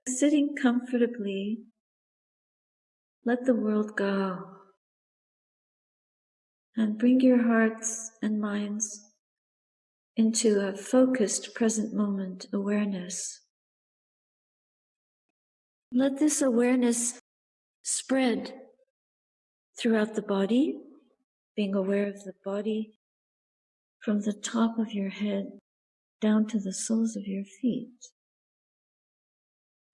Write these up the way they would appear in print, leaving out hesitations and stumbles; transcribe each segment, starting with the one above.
Sitting comfortably, let the world go and bring your hearts and minds into a focused present moment awareness. Let this awareness spread throughout the body, being aware of the body from the top of your head down to the soles of your feet.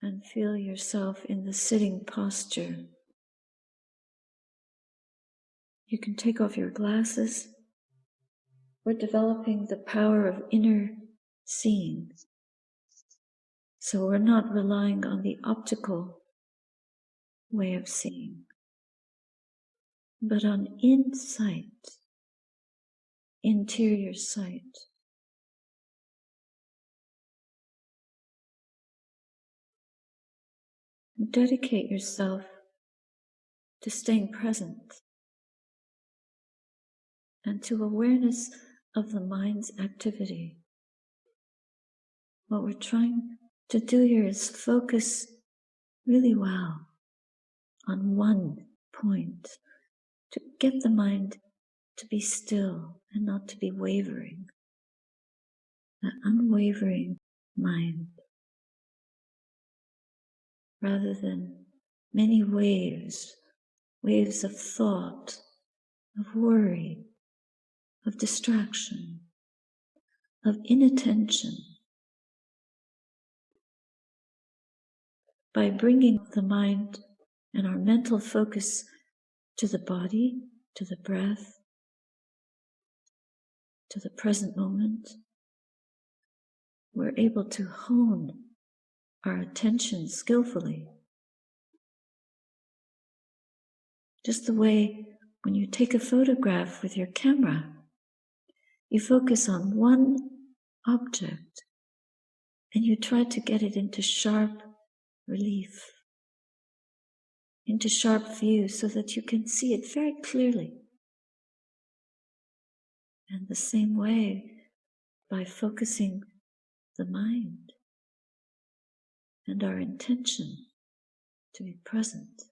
And feel yourself in the sitting posture. You can take off your glasses. We're developing the power of inner seeing. So we're not relying on the optical way of seeing, but on insight, interior sight. Dedicate yourself to staying present and to awareness of the mind's activity. What we're trying to do here is focus really well on one point, to get the mind to be still and not to be wavering. That unwavering mind, rather than many waves of thought, of worry, of distraction, of inattention. By bringing the mind and our mental focus to the body, to the breath, to the present moment, we're able to hone our attention skillfully. Just the way when you take a photograph with your camera, you focus on one object and you try to get it into sharp relief, into sharp view so that you can see it very clearly. And the same way, by focusing the mind and our intention to be present,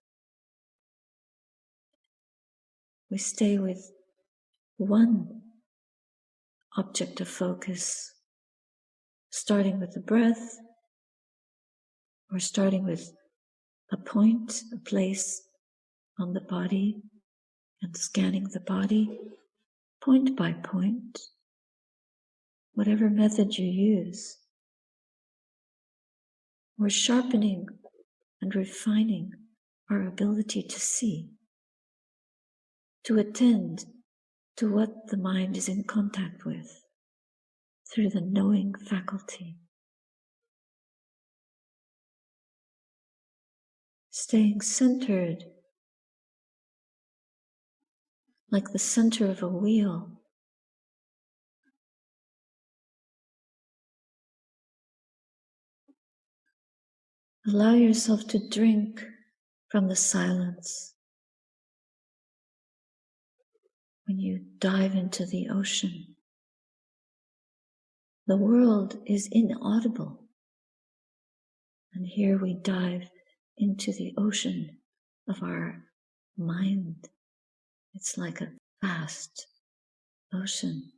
we stay with one object of focus, starting with the breath, or starting with a point, a place on the body, and scanning the body point by point, whatever method you use. We're sharpening and refining our ability to see, to attend to what the mind is in contact with through the knowing faculty. Staying centered, like the center of a wheel. Allow yourself to drink from the silence when you dive into the ocean. The world is inaudible, and here we dive into the ocean of our mind. It's like a vast ocean.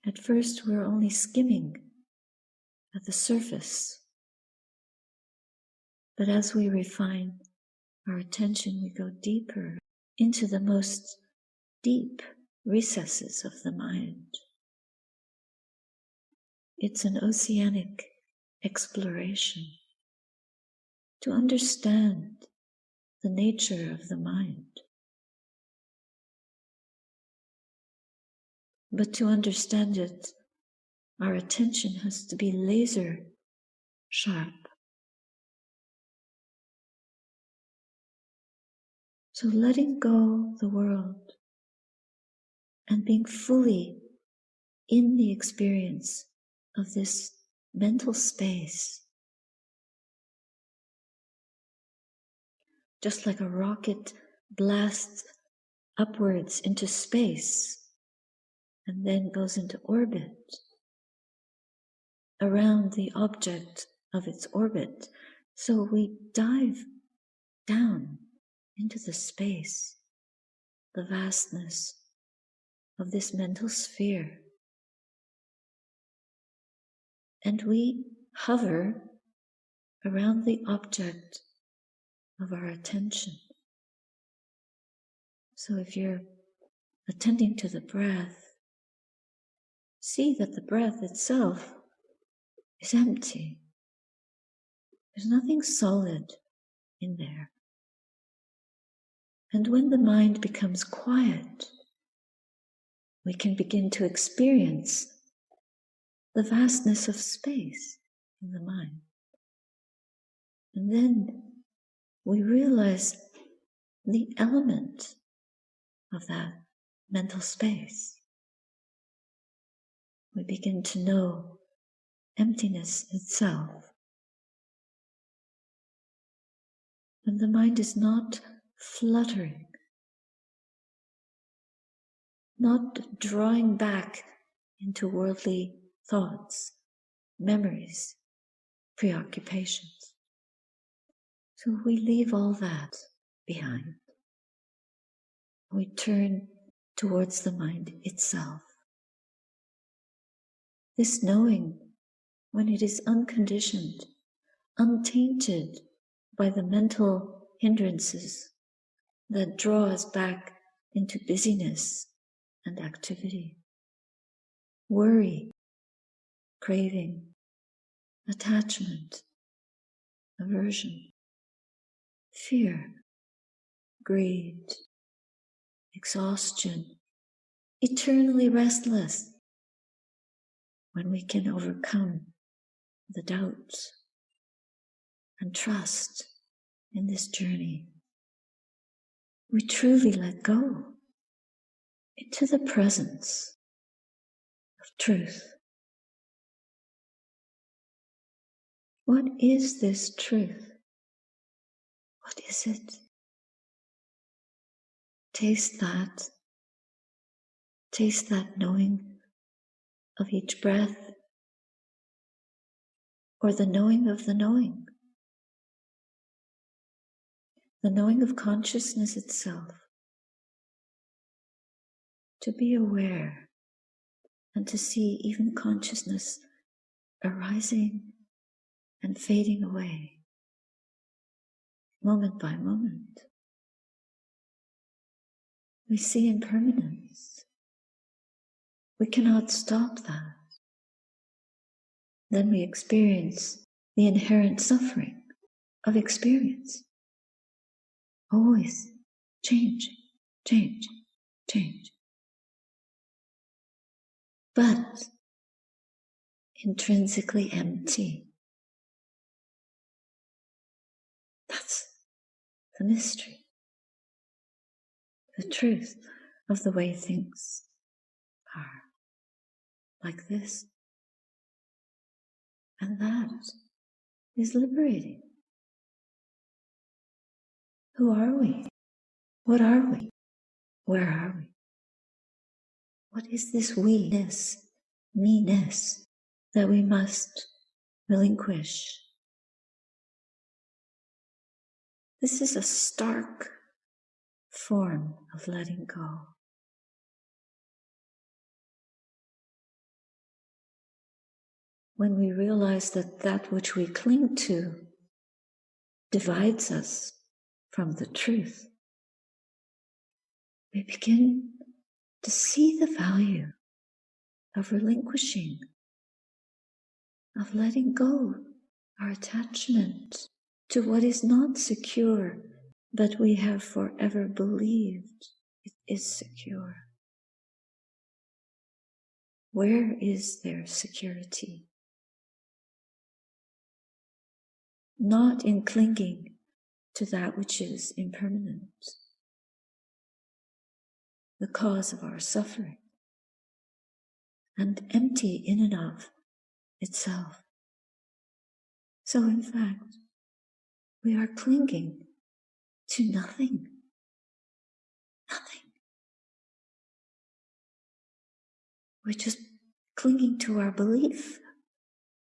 At first, we're only skimming at the surface, but as we refine our attention, we go deeper into the most deep recesses of the mind. It's an oceanic exploration to understand the nature of the mind. But to understand it, our attention has to be laser sharp. So letting go the world and being fully in the experience of this mental space, just like a rocket blasts upwards into space and then goes into orbit. around the object of its orbit. So we dive down into the space, the vastness of this mental sphere. And we hover around the object of our attention. So if you're attending to the breath, see that the breath itself is empty. There's nothing solid in there. And when the mind becomes quiet, we can begin to experience the vastness of space in the mind. And then we realize the element of that mental space. We begin to know emptiness itself. And the mind is not fluttering, not drawing back into worldly thoughts, memories, preoccupations. So we leave all that behind. We turn towards the mind itself. This knowing, when it is unconditioned, untainted by the mental hindrances that draw us back into busyness and activity, worry, craving, attachment, aversion, fear, greed, exhaustion, eternally restless. When we can overcome the doubts and trust in this journey, we truly let go into the presence of truth. What is this truth? What is it? Taste that. Taste that knowing of each breath, or the knowing of the knowing. The knowing of consciousness itself. To be aware and to see even consciousness arising and fading away, moment by moment. We see impermanence. We cannot stop that. Then we experience the inherent suffering of experience. Always change, change, change. But intrinsically empty. That's the mystery, the truth of the way things are, like this. And that is liberating. Who are we? What are we? Where are we? What is this we-ness, me-ness that we must relinquish? This is a stark form of letting go. When we realize that that which we cling to divides us from the truth, we begin to see the value of relinquishing, of letting go our attachment to what is not secure, but we have forever believed it is secure. Where is there security? Not in clinging to that which is impermanent, the cause of our suffering, and empty in and of itself. So in fact, we are clinging to nothing. Nothing. We're just clinging to our belief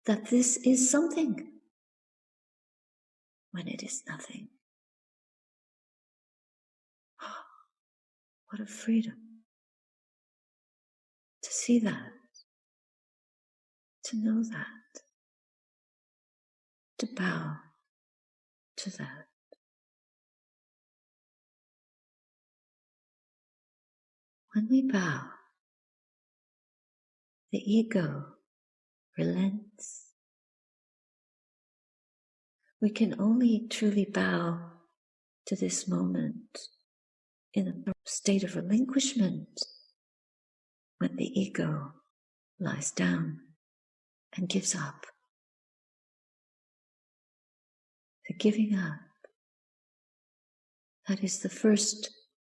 that this is something when it is nothing. What a freedom to see that, to know that, to bow to that. When we bow, the ego relents. We can only truly bow to this moment in a state of relinquishment when the ego lies down and gives up. The giving up, that is the first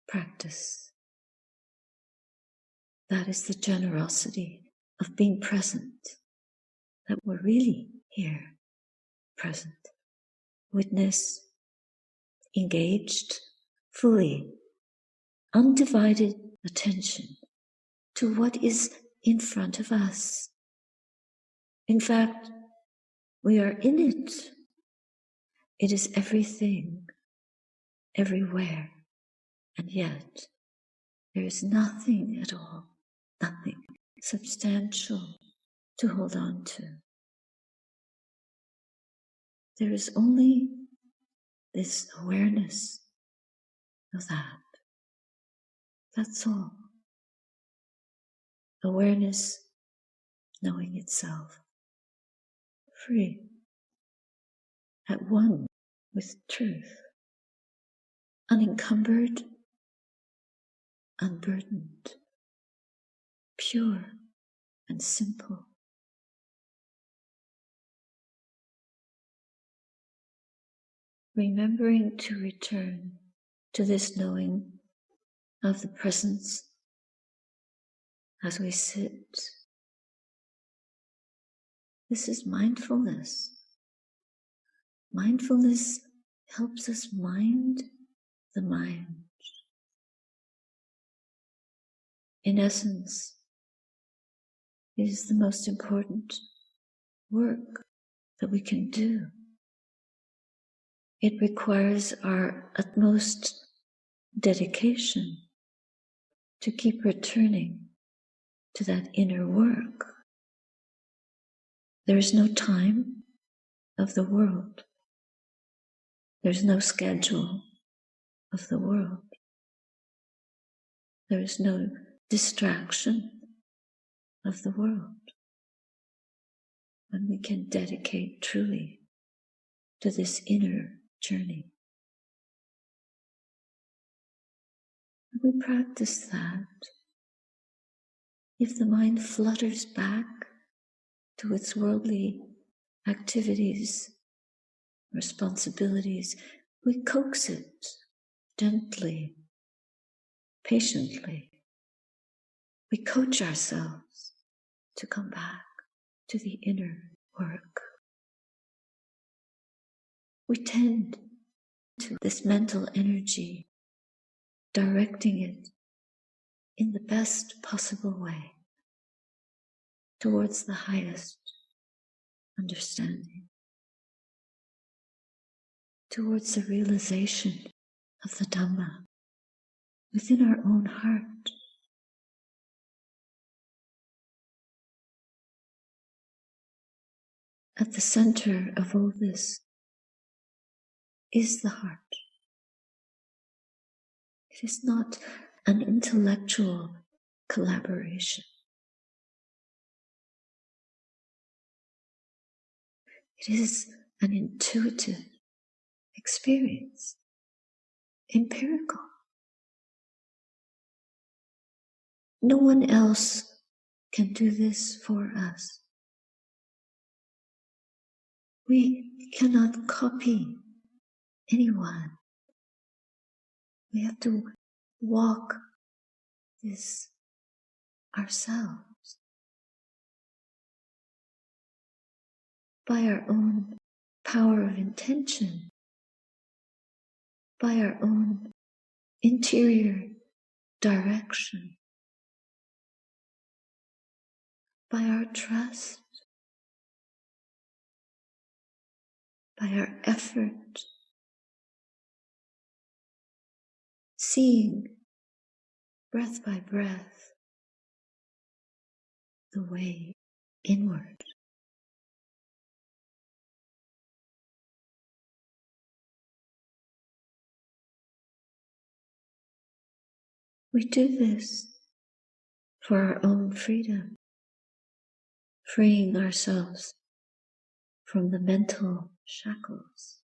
practice. That is the generosity of being present, that we're really here, present, witness, engaged, fully, undivided attention to what is in front of us. In fact, we are in it. It is everything, everywhere, and yet there is nothing at all, nothing substantial to hold on to. There is only this awareness of that. That's all. Awareness, knowing itself, free, at one with truth, unencumbered, unburdened, pure and simple. Remembering to return to this knowing of the presence as we sit. This is mindfulness. Mindfulness helps us mind the mind. In essence, it is the most important work that we can do. It requires our utmost dedication to keep returning to that inner work. There is no time of the world. There's no schedule of the world. There is no distraction of the world when we can dedicate truly to this inner journey. We practice that. If the mind flutters back to its worldly activities, responsibilities, we coax it gently, patiently. We coach ourselves to come back to the inner work. We tend to this mental energy, directing it in the best possible way towards the highest understanding, towards the realization of the Dhamma within our own heart. At the center of all this is the heart. It is not an intellectual collaboration. It is an intuitive experience, empirical. No one else can do this for us. We cannot copy anyone. We have to walk this ourselves by our own power of intention, by our own interior direction, by our trust by our effort, seeing breath by breath the way inward. We do this for our own freedom, freeing ourselves from the mental shackles.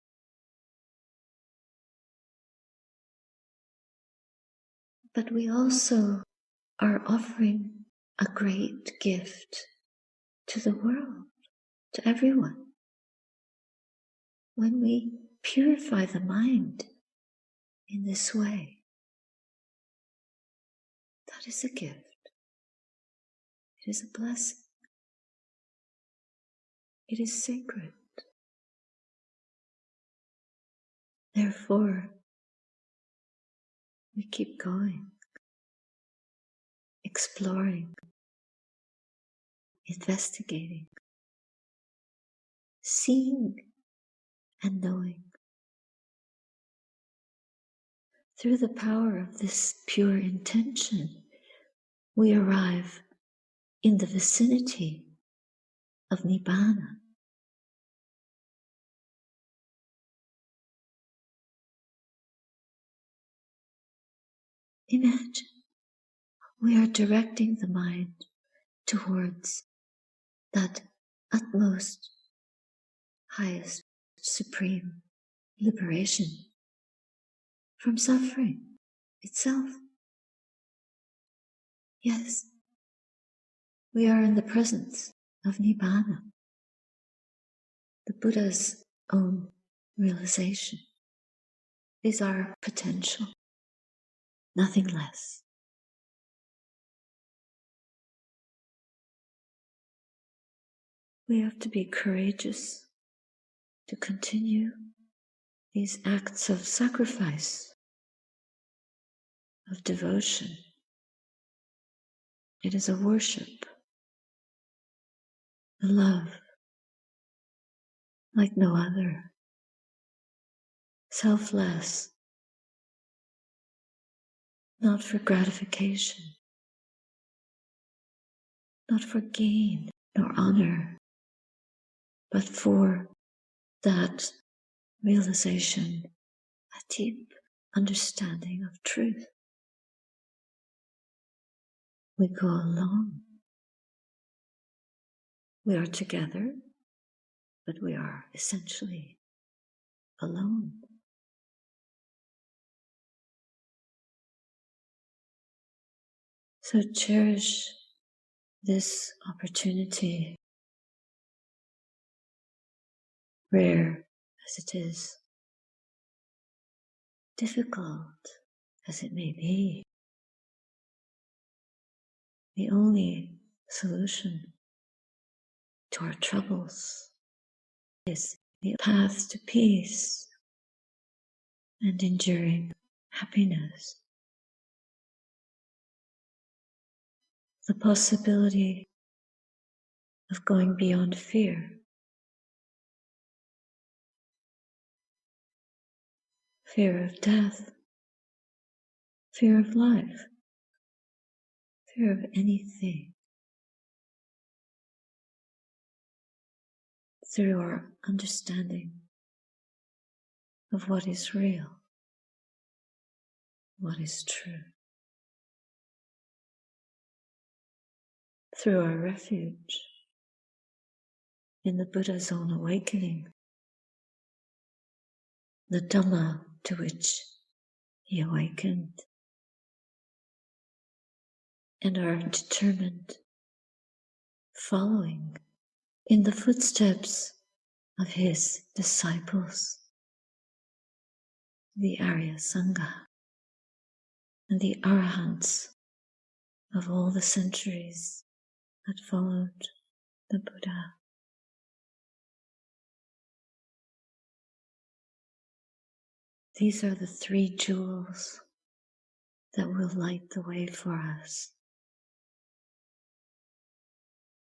But we also are offering a great gift to the world, to everyone. When we purify the mind in this way, that is a gift. It is a blessing. It is sacred. Therefore, we keep going, exploring, investigating, seeing and knowing. Through the power of this pure intention, we arrive in the vicinity of Nibbana. Imagine we are directing the mind towards that utmost, highest, supreme liberation from suffering itself. Yes, we are in the presence of Nibbana, the Buddha's own realization. Is our potential, nothing less. We have to be courageous to continue these acts of sacrifice, of devotion. It is a worship, a love like no other, selfless, not for gratification, not for gain nor honor, but for that realization, a deep understanding of truth. We go alone. We are together, but we are essentially alone. So cherish this opportunity, rare as it is, difficult as it may be. The only solution to our troubles is the path to peace and enduring happiness. The possibility of going beyond fear. Fear of death, fear of life, fear of anything. Through our understanding of what is real, what is true. Through our refuge in the Buddha's own awakening, the Dhamma to which he awakened, and our determined following in the footsteps of his disciples, the Arya Sangha, and the Arahants of all the centuries that followed the Buddha. These are the three jewels that will light the way for us.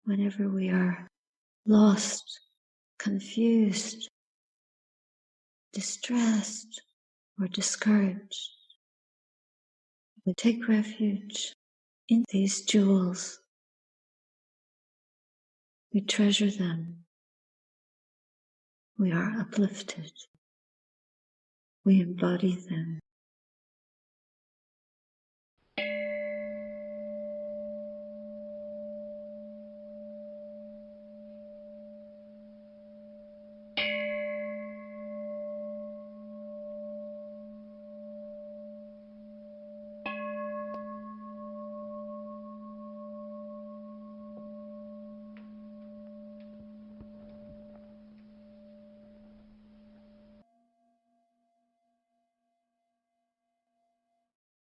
Whenever we are lost, confused, distressed or discouraged, we take refuge in these jewels. We treasure them. We are uplifted. We embody them.